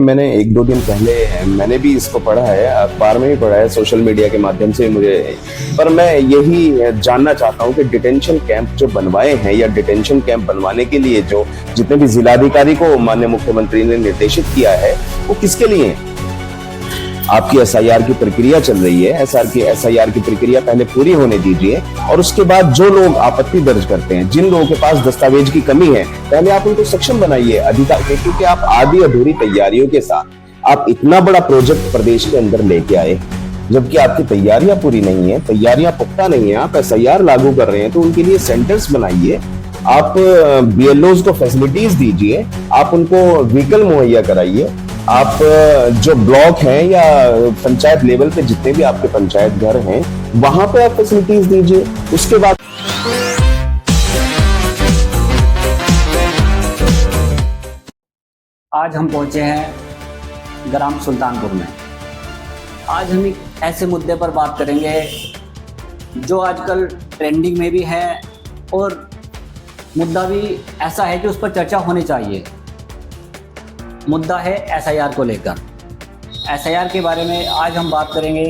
मैंने एक दो दिन पहले मैंने भी इसको पढ़ा है, अखबार में भी पढ़ा है, सोशल मीडिया के माध्यम से मुझे। पर मैं यही जानना चाहता हूँ कि डिटेंशन कैंप जो बनवाए हैं या डिटेंशन कैंप बनवाने के लिए जो जितने भी जिलाधिकारी को माननीय मुख्यमंत्री ने निर्देशित किया है वो किसके लिए है? आपकी एसआईआर की प्रक्रिया चल रही है, एसआईआर की प्रक्रिया पहले पूरी होने दीजिए और उसके बाद जो लोग आपत्ति दर्ज करते हैं, जिन लोगों के पास दस्तावेज की कमी है, पहले आप उनको सक्षम बनाइए अधिकार, क्योंकि आप आधी अधूरी तैयारियों के साथ आप इतना बड़ा प्रोजेक्ट प्रदेश के अंदर लेके आए, जबकि आपकी तैयारियां पूरी नहीं है, तैयारियां पुख्ता नहीं है, आप एसआईआर लागू कर रहे हैं तो उनके लिए सेंटर्स बनाइए, आप बीएलओज को फैसिलिटीज दीजिए, आप उनको व्हीकल मुहैया कराइए, आप जो ब्लॉक हैं या पंचायत लेवल पे जितने भी आपके पंचायत घर हैं वहां पे आप फैसिलिटीज दीजिए। उसके बाद आज हम पहुंचे हैं ग्राम सुल्तानपुर में। आज हम एक ऐसे मुद्दे पर बात करेंगे जो आजकल ट्रेंडिंग में भी है और मुद्दा भी ऐसा है कि उस पर चर्चा होनी चाहिए। मुद्दा है एसआईआर को लेकर। एसआईआर के बारे में आज हम बात करेंगे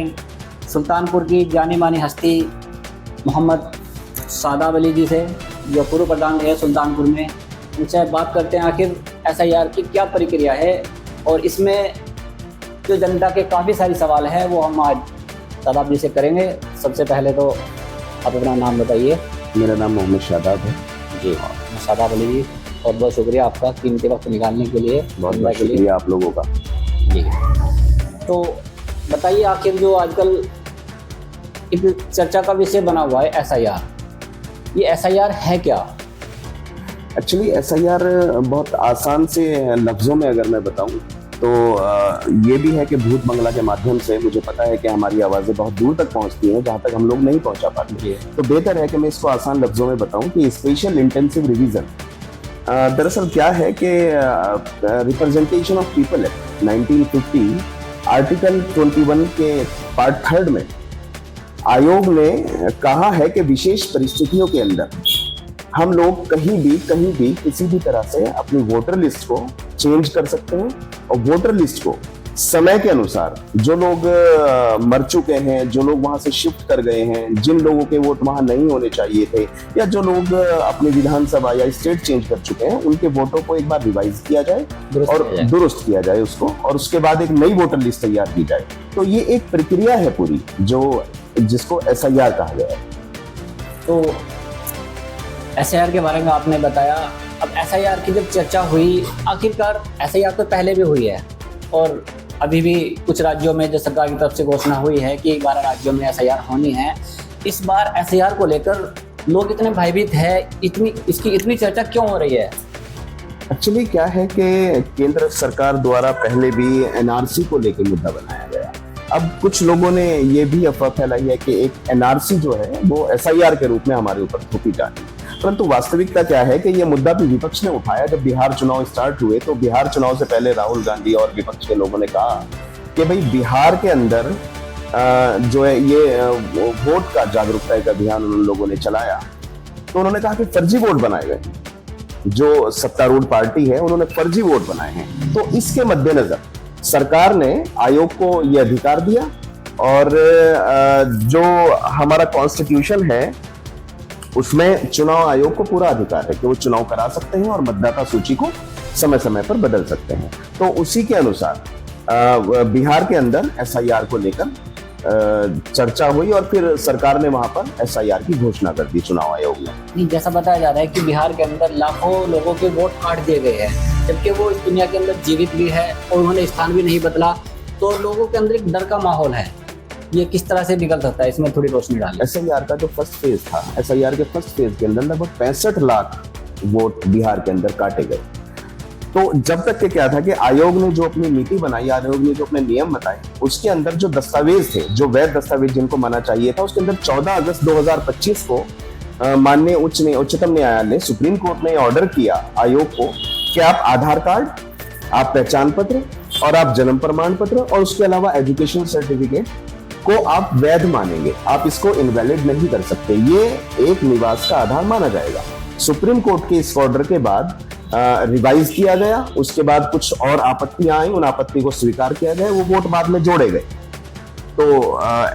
सुल्तानपुर की जानी मानी हस्ती मोहम्मद शादाब अली जी से, जो पूर्व प्रधान है सुल्तानपुर में। उनसे बात करते हैं आखिर एसआईआर की क्या प्रक्रिया है और इसमें जो जनता के काफ़ी सारी सवाल है वो हम आज शादाब जी से करेंगे। सबसे पहले तो आप अपना नाम बताइए। मेरा नाम मोहम्मद शादाब है जी। शादाब अली जी, बहुत बहुत शुक्रिया आपका कीमती वक्त निकालने के लिए। बहुत बहुत शुक्रिया आप लोगों का जी। तो बताइए आखिर जो आजकल एक चर्चा का विषय बना हुआ है एसआईआर, ये एसआईआर है क्या? एक्चुअली एसआईआर बहुत आसान से लफ्जों में अगर मैं बताऊं तो ये भी है कि भूत बंगला के माध्यम से मुझे पता है कि हमारी आवाज़ें बहुत दूर तक पहुंचती हैं जहां तक हम लोग नहीं पहुंचा पाते। तो बेहतर है कि मैं इसको आसान लफ्जों में बताऊं कि स्पेशल इंटेंसिव रिवीजन दरअसल क्या है कि representation of people act 1950 article 21 के पार्ट 3 में आयोग ने कहा है कि विशेष परिस्थितियों के अंदर हम लोग कहीं भी किसी भी तरह से अपनी वोटर लिस्ट को चेंज कर सकते हैं और वोटर लिस्ट को समय के अनुसार जो लोग मर चुके हैं, जो लोग वहां से शिफ्ट कर गए हैं, जिन लोगों के वोट वहां नहीं होने चाहिए थे या जो लोग अपनी विधानसभा या स्टेट चेंज कर चुके हैं, उनके वोटों को एक बार रिवाइज किया जाए और दुरुस्त किया जाए उसको, और उसके बाद एक नई वोटर लिस्ट तैयार की जाए। तो ये एक प्रक्रिया है पूरी जिसको एसआईआर कहा गया है। तो एसआईआर के बारे में आपने बताया। अब एसआईआर की जब चर्चा हुई, आखिरकार एसआईआर तो पहले भी हुई है और अभी भी कुछ राज्यों में जो सरकार की तरफ से घोषणा हुई है कि 12 राज्यों में एसआईआर होनी है। इस बार एसआईआर को लेकर लोग इतने भयभीत है, इसकी इतनी चर्चा क्यों हो रही है? एक्चुअली क्या है कि केंद्र सरकार द्वारा पहले भी एनआरसी को लेकर मुद्दा बनाया गया। अब कुछ लोगों ने ये भी अफवाह फैलाई है कि एक एनआरसी जो है वो एसआईआर के रूप में हमारे ऊपर थोपी जा रही है, परंतु वास्तविकता क्या है कि ये मुद्दा भी विपक्ष ने उठाया। जब बिहार चुनाव स्टार्ट हुए तो बिहार चुनाव से पहले राहुल गांधी और विपक्ष के लोगों ने कहा कि भाई बिहार के अंदर जो है ये वोट का जागरूकता एक अभियान उन लोगों ने चलाया। तो उन्होंने कहा कि फर्जी वोट बनाए गए, जो सत्तारूढ़ पार्टी है उन्होंने फर्जी वोट बनाए हैं। तो इसके मद्देनजर सरकार ने आयोग को यह अधिकार दिया और जो हमारा कॉन्स्टिट्यूशन है उसमें चुनाव आयोग को पूरा अधिकार है कि वो चुनाव करा सकते हैं और मतदाता सूची को समय समय पर बदल सकते हैं। तो उसी के अनुसार बिहार के अंदर एसआईआर को लेकर चर्चा हुई और फिर सरकार ने वहां पर एसआईआर की घोषणा कर दी चुनाव आयोग ने। जैसा बताया जा रहा है कि बिहार के अंदर लाखों लोगों के वोट काट दिए गए हैं, जबकि वो इस दुनिया के अंदर जीवित भी है और उन्होंने स्थान भी नहीं बदला। तो लोगों के अंदर एक डर का माहौल है, ये किस तरह से निकल सकता है? इसमें थोड़ी रोशनी डालें। एसआईआर का जो फर्स्ट फेज था, एसआईआर के फर्स्ट फेज के अंदर लगभग 65 लाख वोट बिहार के अंदर काटे गए। तो जब तक के क्या था कि आयोग ने जो अपनी नीति बनाई, आयोग ने जो अपने नियम बताए, उसके अंदर जो दस्तावेज थे, जो वैध दस्तावेज जिनको माना चाहिए था, उसके अंदर 14 अगस्त 2025 को माननीय उच्चतम न्यायालय सुप्रीम कोर्ट ने ऑर्डर किया आयोग को कि आप आधार कार्ड, आप पहचान पत्र और आप जन्म प्रमाण पत्र और उसके अलावा एजुकेशन सर्टिफिकेट को आप वैध मानेंगे, आप इसको इनवैलिड नहीं कर सकते, ये एक निवास का आधार माना जाएगा। सुप्रीम कोर्ट के इस ऑर्डर के बाद रिवाइज किया गया, उसके बाद कुछ और आपत्तियां आई, उन आपत्ति को स्वीकार किया गया, वो वोट बाद में जोड़े गए। तो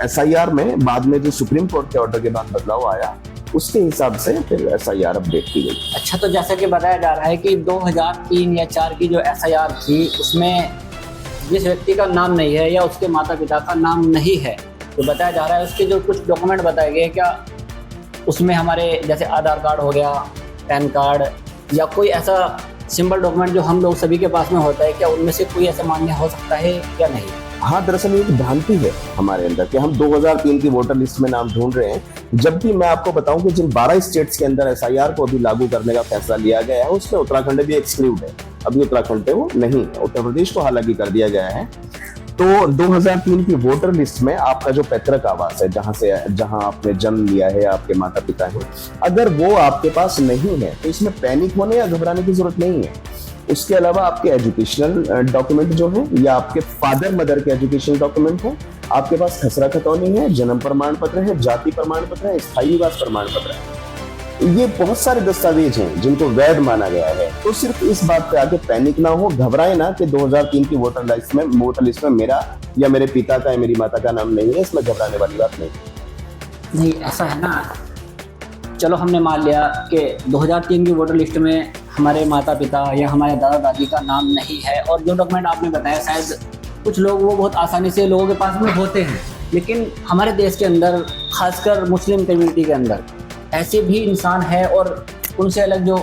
एसआईआर में बाद में जो सुप्रीम कोर्ट के ऑर्डर के बाद बदलाव आया, उसके हिसाब से फिर एसआईआर अपडेट की गई। अच्छा, तो जैसा कि बताया जा रहा है कि 2003 या 4 की जो एसआईआर थी, उसमें जिस व्यक्ति का नाम नहीं है या उसके माता पिता का नाम नहीं है, तो बताया जा रहा है उसके जो कुछ डॉक्यूमेंट बताए गए, क्या उसमें हमारे जैसे आधार कार्ड हो गया, पैन कार्ड या कोई ऐसा सिंबल डॉक्यूमेंट जो हम लोग सभी के पास में होता है, क्या उनमें से कोई ऐसा मान्य हो सकता है या नहीं? हाँ, दरअसल ये एक भ्रांति है हमारे अंदर कि हम 2003 की वोटर लिस्ट में नाम ढूंढ रहे हैं, जबकि मैं आपको बताऊं कि जिन 12 स्टेट्स के अंदर एसआईआर को अभी लागू करने का फैसला लिया गया है, उसमें उत्तराखंड भी एक्सक्लूड है। अभी उत्तराखंड पे वो नहीं है, उत्तर प्रदेश को हालांकि कर दिया गया है। तो 2003 की वोटर लिस्ट में आपका जो पैतृक आवास है, जहां आपने जन्म लिया है, आपके माता पिता हैं, अगर वो आपके पास नहीं है तो इसमें पैनिक होने या घबराने की जरूरत नहीं है। उसके अलावा आपके एजुकेशनल डॉक्यूमेंट जो है, या आपके फादर मदर के एजुकेशनल डॉक्यूमेंट है, आपके पास खसरा खतौनी है, जन्म प्रमाण पत्र है, जाति प्रमाण पत्र है, स्थायी निवास प्रमाण पत्र है, ये बहुत सारे दस्तावेज हैं जिनको वैध माना गया है। तो सिर्फ इस बात पे आके पैनिक ना हो, घबराए ना कि 2003 की वोटर लिस्ट में मेरा या मेरे पिता का या मेरी माता का नाम नहीं है, इसमें घबराने वाली बात नहीं। ऐसा है ना, चलो हमने मान लिया कि 2003 की वोटर लिस्ट में हमारे माता पिता या हमारे दादा दादी का नाम नहीं है, और जो डॉक्यूमेंट आपने बताया शायद कुछ लोग वो बहुत आसानी से लोगों के पास में होते हैं, लेकिन हमारे देश के अंदर खासकर मुस्लिम कम्युनिटी के अंदर ऐसे भी इंसान है, और उनसे अलग जो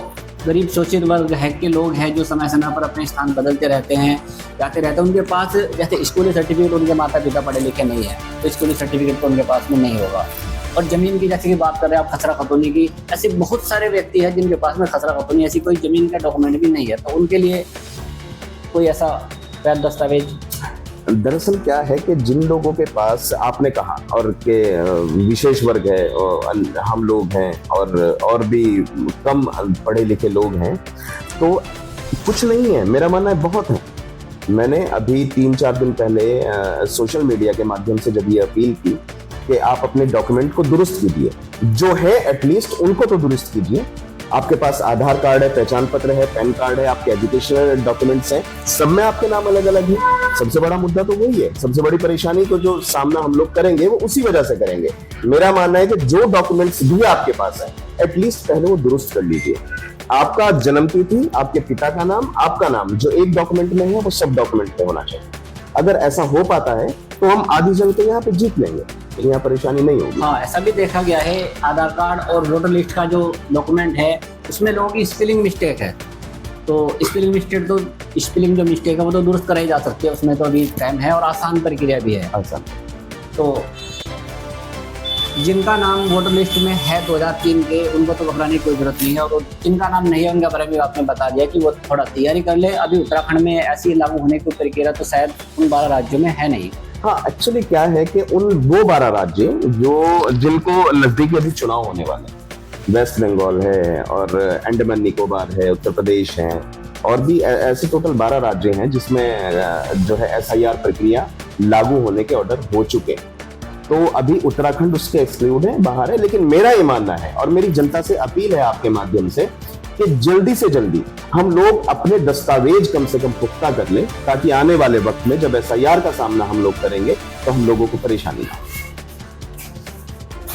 गरीब शोषित वर्ग है के लोग हैं जो समय समय पर अपने स्थान बदलते रहते हैं, जाते रहते हैं। उनके पास जैसे स्कूली सर्टिफिकेट, उनके माता पिता पढ़े लिखे नहीं है तो स्कूली सर्टिफिकेट तो उनके पास में नहीं होगा। और ज़मीन की जैसे कि बात कर रहे हैं आप, खसरा खतौनी की, ऐसे बहुत सारे व्यक्ति हैं जिनके पास में खसरा खतौनी ऐसी कोई ज़मीन का डॉक्यूमेंट भी नहीं है, तो उनके लिए कोई ऐसा वैध दस्तावेज? दरअसल क्या है कि जिन लोगों के पास आपने कहा और के विशेष वर्ग है, और हम लोग हैं और भी कम पढ़े लिखे लोग हैं, तो कुछ नहीं है, मेरा मानना है बहुत है। मैंने अभी 3-4 दिन पहले सोशल मीडिया के माध्यम से जब ये अपील की कि आप अपने डॉक्यूमेंट को दुरुस्त कीजिए, जो है एटलीस्ट उनको तो दुरुस्त कीजिए। आपके पास आधार कार्ड है, पहचान पत्र है, पैन कार्ड है, आपके एजुकेशनल डॉक्यूमेंट्स हैं, सब में आपके नाम अलग अलग है। सबसे बड़ा मुद्दा तो वही है, सबसे बड़ी परेशानी को जो सामना हम लोग करेंगे वो उसी वजह से करेंगे। मेरा मानना है कि जो डॉक्यूमेंट्स भी आपके पास है एटलीस्ट पहले वो दुरुस्त कर लीजिए। आपका जन्म तिथि, आपके पिता का नाम, आपका नाम जो एक डॉक्यूमेंट में है वो सब डॉक्यूमेंट पे होना चाहिए। अगर ऐसा हो पाता है तो हम आधी जंग तो यहाँ पे जीत लेंगे, यहाँ परेशानी नहीं होगी। हाँ, ऐसा भी देखा गया है, आधार कार्ड और वोटर लिस्ट का जो डॉक्यूमेंट है उसमें लोगों की स्पेलिंग मिस्टेक है, तो स्पेलिंग जो मिस्टेक है वो तो दुरुस्त कराई जा सकती है, उसमें तो अभी टाइम है और आसान प्रक्रिया भी है। आसान। तो जिनका नाम वोटर लिस्ट में है 2003 के, उनको तो घबराने की कोई जरूरत नहीं है, और जिनका नाम नहीं है उनके बारे में आपने बता दिया कि वो थोड़ा तैयारी कर ले। अभी उत्तराखंड में ऐसी लागू होने की प्रक्रिया तो शायद उन 12 राज्यों में है नहीं। हाँ, एक्चुअली क्या है कि वो 12 राज्य जो जिनको नजदीकी अभी चुनाव होने वाले, वेस्ट बंगाल है और अंडमान निकोबार है, उत्तर प्रदेश है, और भी ऐसे टोटल 12 राज्य हैं जिसमें जो है एसआईआर प्रक्रिया लागू होने के ऑर्डर हो चुके। तो अभी उत्तराखंड उसके एक्सक्लूड है, बाहर है। लेकिन मेरा ये मानना है और मेरी जनता से अपील है आपके माध्यम से कि जल्दी से जल्दी हम लोग अपने दस्तावेज कम से कम पुख्ता कर लें, ताकि आने वाले वक्त में जब एसआईआर का सामना हम लोग करेंगे तो हम लोगों को परेशानी ना हो।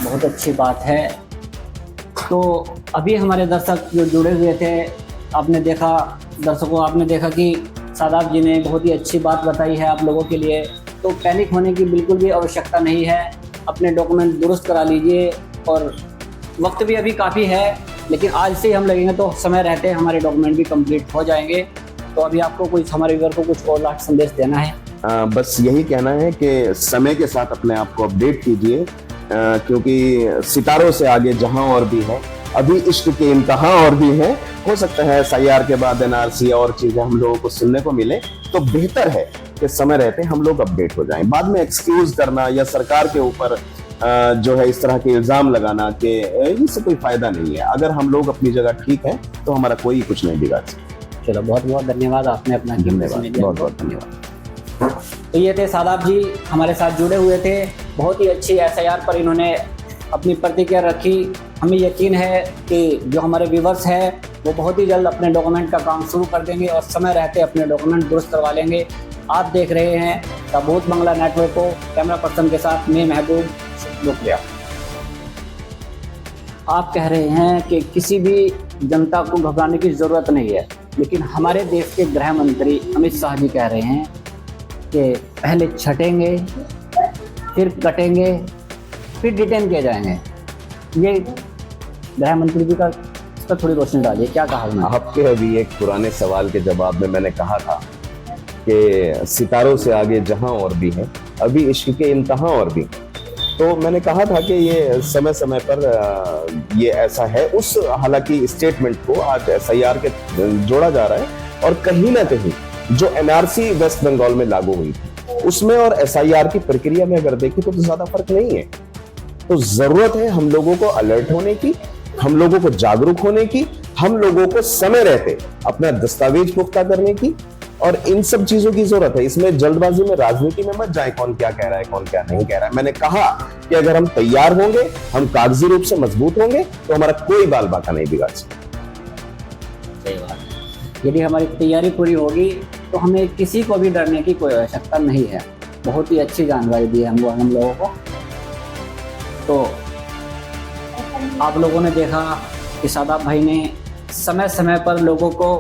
बहुत अच्छी बात है। तो अभी हमारे दर्शक जो जुड़े हुए थे, आपने देखा कि सादाब जी ने बहुत ही अच्छी बात बताई है आप लोगों के लिए। तो पैनिक होने की बिल्कुल भी आवश्यकता नहीं है, अपने डॉक्यूमेंट दुरुस्त करा लीजिए, और वक्त भी अभी काफ़ी है, लेकिन आज से ही हम लगेंगे तो समय रहते हमारे डॉक्यूमेंट भी कंप्लीट हो जाएंगे। तो अभी आपको कुछ हमारे व्यूअर को कुछ और लास्ट संदेश देना है? बस यही कहना है कि समय के साथ अपने आप को अपडेट कीजिए, क्योंकि सितारों से आगे जहां और भी है, अभी इश्क के इम्तिहान और भी है। हो सकता है एसआईआर के बाद एनआरसी और चीजें हम लोगों को सुनने को मिले, तो बेहतर है कि समय रहते हम लोग अपडेट हो जाएं। बाद में एक्सक्यूज करना या सरकार के ऊपर जो है इस तरह के इल्जाम लगाना कि इससे कोई फायदा नहीं है। अगर हम लोग अपनी जगह ठीक है तो हमारा कोई कुछ नहीं बिगाड़ सकता। चलो, बहुत बहुत धन्यवाद, आपने अपना बहुत बहुत धन्यवाद। तो ये थे सादाब जी, हमारे साथ जुड़े हुए थे। बहुत ही अच्छी एसआईआर पर इन्होंने अपनी प्रतिक्रिया रखी। हमें यकीन है कि जो हमारे व्यूवर्स हैं वो बहुत ही जल्द अपने डॉक्यूमेंट का काम शुरू कर देंगे और समय रहते अपने डॉक्यूमेंट दुरुस्त करवा लेंगे। आप देख रहे हैं द भूत बंगला नेटवर्क को। कैमरा पर्सन के साथ मैं महबूब शुक्रिया। आप कह रहे हैं कि किसी भी जनता को घबराने की ज़रूरत नहीं है, लेकिन हमारे देश के गृह मंत्री अमित शाह जी कह रहे हैं कि पहले छटेंगे, फिर कटेंगे, फिर डिटेन किए जाएंगे। ये गृह मंत्री जी का इस पर थोड़ी रोशनी डालिए, क्या कहा उन्होंने? आपके अभी एक पुराने सवाल के जवाब में मैंने कहा था कि सितारों से आगे जहां और भी हैं, अभी इश्क के इंतहा और भी। तो मैंने कहा था कि ये समय समय पर ये ऐसा है। उस हालांकि स्टेटमेंट को आज एसआईआर के जोड़ा जा रहा है, और कहीं ना कहीं जो एनआरसी वेस्ट बंगाल में लागू हुई थी उसमें और एसआईआर की प्रक्रिया में अगर देखें तो ज्यादा फर्क नहीं है। तो जरूरत है हम लोगों को अलर्ट होने की, हम लोगों को जागरूक होने की, हम लोगों को समय रहते अपना दस्तावेज पुख्ता करने की, और इन सब चीजों की जरूरत है। इसमें जल्दबाजी में राजनीति में मत जाए, कौन क्या कह रहा है कौन क्या नहीं कह रहा है। मैंने कहा कि अगर हम तैयार होंगे, हम कागजी रूप से मजबूत होंगे, तो हमारा कोई बाल बाका नहीं बिगाड़ सकता। सही बात है। यदि हमारी तैयारी पूरी होगी तो हमें किसी को भी डरने की कोई आवश्यकता नहीं है। बहुत ही अच्छी जानकारी दी है हम लोगों को। तो आप लोगों ने देखा कि शादाब भाई ने समय समय पर लोगों को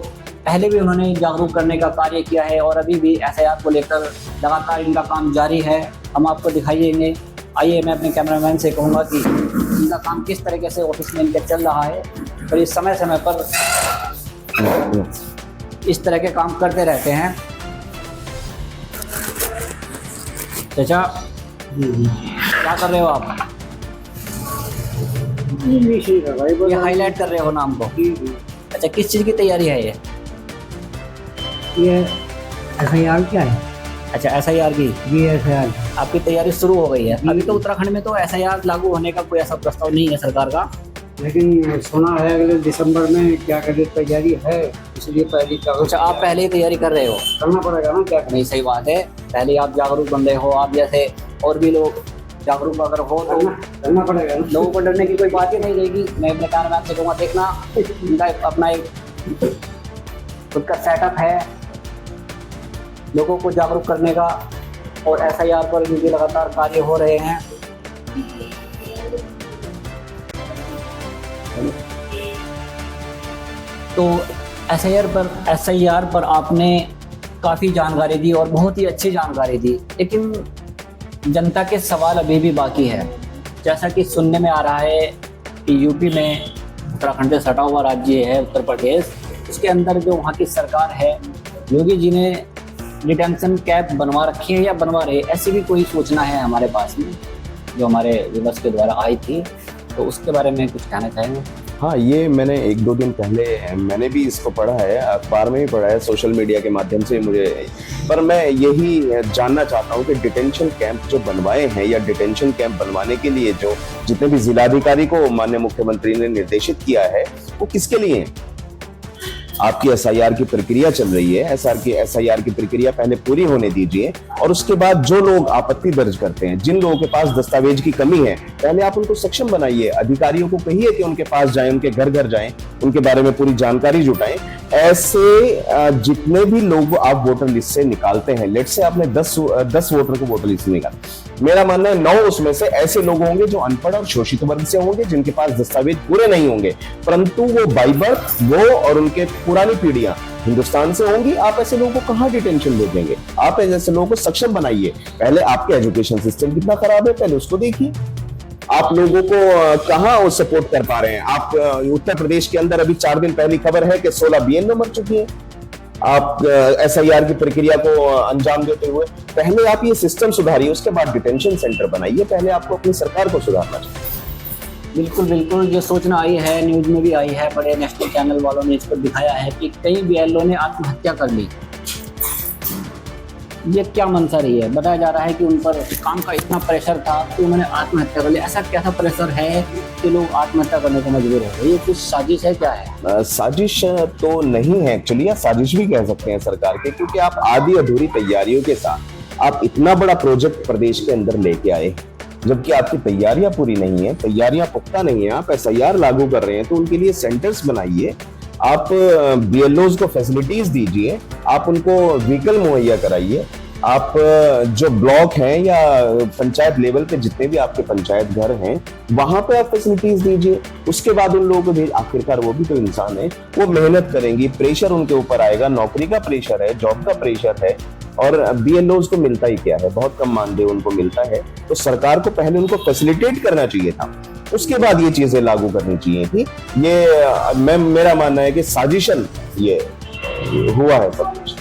पहले भी उन्होंने जागरूक करने का कार्य किया है, और अभी भी एसआईआर को लेकर लगातार इनका काम जारी है। हम आपको दिखाइएंगे। आइए, मैं अपने कैमरामैन से कहूँगा कि इनका काम किस तरीके से ऑफिस में इनके चल रहा है, और ये समय समय पर इस तरह के काम करते रहते हैं। चाचा क्या कर रहे हो आप? ये हाईलाइट कर रहे हो नाम को? अच्छा, किस चीज़ की तैयारी है ये? एसआईआर क्या है? अच्छा, एसआईआर की। ये एसआईआर आपकी तैयारी शुरू हो गई है। अभी तो उत्तराखंड में तो एसआईआर लागू होने का कोई ऐसा प्रस्ताव नहीं है सरकार का, लेकिन सुना है अगले दिसंबर में क्या करे तैयारी है, इसलिए पहले अच्छा आप पहले ही तैयारी कर रहे हो? करना पड़ेगा ना, क्या नहीं, सही बात है। पहले आप जागरूक बंदे हो, आप जैसे और भी लोग जागरूक अगर हो तो करना पड़ेगा ना। लोगों को डरने की कोई बात ही नहीं रहेगी। मैं अपने कैमरामैन से कहूँगा, देखना इनका अपना एक खुद का सेटअप है लोगों को जागरूक करने का, और एसआईआर पर इनके लगातार कार्य हो रहे हैं। तो एसआईआर पर आपने काफ़ी जानकारी दी और बहुत ही अच्छी जानकारी दी, लेकिन जनता के सवाल अभी भी बाकी है। जैसा कि सुनने में आ रहा है कि यूपी में, उत्तराखंड से सटा हुआ राज्य है उत्तर प्रदेश, उसके अंदर जो वहाँ की सरकार है, योगी जी ने डिटेंशन कैंप बनवा रखी है या बनवा रहे, ऐसी भी कोई सूचना है हमारे पास में जो हमारे विवर्स के द्वारा आई थी। तो उसके बारे में कुछ कहना चाहेंगे? हाँ, ये मैंने 1-2 दिन पहले मैंने भी इसको पढ़ा है, अखबार में भी पढ़ा है, सोशल मीडिया के माध्यम से मुझे। पर मैं यही जानना चाहता हूँ कि डिटेंशन कैंप जो बनवाए हैं या डिटेंशन कैंप बनवाने के लिए जो जितने भी जिलाधिकारी को माननीय मुख्यमंत्री ने निर्देशित किया है, वो किसके लिए है? आपकी एसआईआर की प्रक्रिया चल रही है, एसआईआर की प्रक्रिया पहले पूरी होने दीजिए, और उसके बाद जो लोग आपत्ति दर्ज करते हैं, जिन लोगों के पास दस्तावेज की कमी है, पहले आप उनको सक्षम बनाइए। अधिकारियों को कहिए कि उनके पास जाएं, उनके घर घर जाएं, उनके बारे में पूरी जानकारी जुटाएं। ऐसे जितने भी लोग आप वोटर लिस्ट से निकालते हैं, लेट से आपने 10 वोटर को वोटर लिस्ट से निकाला, मेरा मानना है 9 उसमें से ऐसे लोग होंगे जो अनपढ़ और शोषित वर्ग से होंगे, जिनके पास दस्तावेज पूरे नहीं होंगे, परंतु वो बाय बर्थ वो और उनके पुरानी पीढ़ियां हिंदुस्तान से होंगी। आप ऐसे लोगों को कहां डिटेंशन भेजेंगे? आप ऐसे लोगों को सक्षम बनाइए। पहले आपके एजुकेशन सिस्टम कितना खराब है, पहले उसको देखिए। आप लोगों को कहां सपोर्ट कर पा रहे हैं? आप उत्तर प्रदेश के अंदर अभी 4 दिन पहली खबर है कि 16 बीएनओ मर चुकी है। आप एसआईआर की प्रक्रिया को अंजाम देते हुए पहले आप ये सिस्टम सुधारिए, उसके बाद डिटेंशन सेंटर बनाइए। पहले आपको अपनी सरकार को सुधारना चाहिए। बिल्कुल बिल्कुल, जो सूचना आई है, न्यूज में भी आई है, बड़े नेशनल चैनल वालों ने इसको दिखाया है कि कई बीएलओ ने आत्महत्या कर ली। ये क्या मंशा रही है? बताया जा रहा है कि उन पर काम का इतना प्रेशर था कि उन्होंने आत्महत्या कर ली। ऐसा कैसा प्रेशर है कि लोग आत्महत्या करने को मजबूर हो गए? ये कुछ साजिश है, क्या है? साजिश तो नहीं है एक्चुअली, या साजिश भी कह सकते हैं सरकार के, क्योंकि आप आधी अधूरी तैयारियों के साथ आप इतना बड़ा प्रोजेक्ट प्रदेश के अंदर लेके आए, जबकि आपकी तैयारियां पूरी नहीं है, तैयारियां पुख्ता नहीं है। आप एसआईआर लागू कर रहे हैं तो उनके लिए सेंटर्स बनाइए, आप बीएलओज को फैसिलिटीज दीजिए, आप उनको व्हीकल मुहैया कराइए, आप जो ब्लॉक हैं या पंचायत लेवल पे जितने भी आपके पंचायत घर हैं वहां पे आप फैसिलिटीज दीजिए। उसके बाद उन लोगों को भेज, आखिरकार वो भी तो इंसान है, वो मेहनत करेंगी, प्रेशर उनके ऊपर आएगा, नौकरी का प्रेशर है, जॉब का प्रेशर है, और बीएलओज को मिलता ही क्या है, बहुत कम मानदेय उनको मिलता है। तो सरकार को पहले उनको फैसिलिटेट करना चाहिए था, उसके बाद ये चीजें लागू करनी चाहिए थी। ये मेरा मानना है कि साजिशन ये हुआ है सब कुछ।